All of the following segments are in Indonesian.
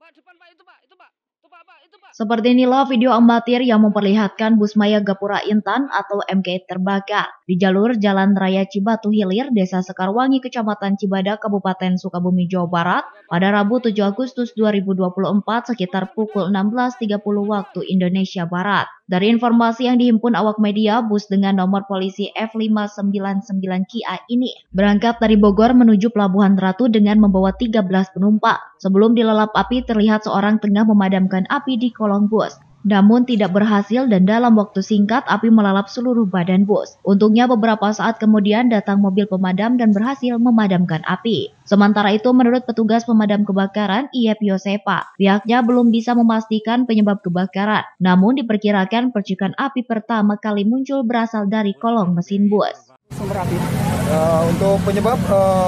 Pak, depan Pak, itu Pak, itu Pak. Itu Pak, itu Pak. Seperti inilah video amatir yang memperlihatkan bus Maya Gapura Intan atau MGI terbakar di jalur Jalan Raya Cibatu Hilir, Desa Sekarwangi, Kecamatan Cibadak, Kabupaten Sukabumi, Jawa Barat, pada Rabu 7 Agustus 2024 sekitar pukul 16.30 waktu Indonesia Barat. Dari informasi yang dihimpun awak media, bus dengan nomor polisi F599 KIA ini berangkat dari Bogor menuju Pelabuhan Ratu dengan membawa 13 penumpang. Sebelum dilalap api, terlihat seorang tengah memadamkan api di kolong bus. Namun tidak berhasil dan dalam waktu singkat api melalap seluruh badan bus. Untungnya beberapa saat kemudian datang mobil pemadam dan berhasil memadamkan api. Sementara itu menurut petugas pemadam kebakaran IEP Yosepa, pihaknya belum bisa memastikan penyebab kebakaran. Namun diperkirakan percikan api pertama kali muncul berasal dari kolong mesin bus. Sumber api. Untuk penyebab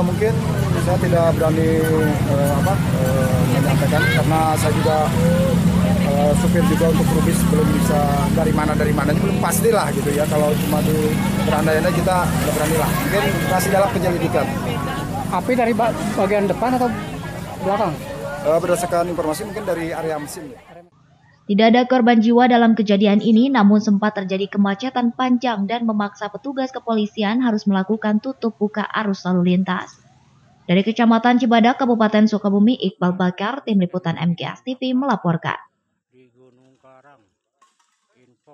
mungkin saya tidak berani menyampaikan karena saya juga supir juga untuk Rubis belum bisa dari mana belum pastilah gitu ya. Kalau cuma di berandai-andai kita nggak berani lah. Mungkin masih dalam penyelidikan. Api dari bagian depan atau belakang? Berdasarkan informasi mungkin dari area mesin. Tidak ada korban jiwa dalam kejadian ini, namun sempat terjadi kemacetan panjang dan memaksa petugas kepolisian harus melakukan tutup buka arus lalu lintas. Dari Kecamatan Cibadak, Kabupaten Sukabumi, Iqbal Bakar, Tim Liputan MGS TV melaporkan.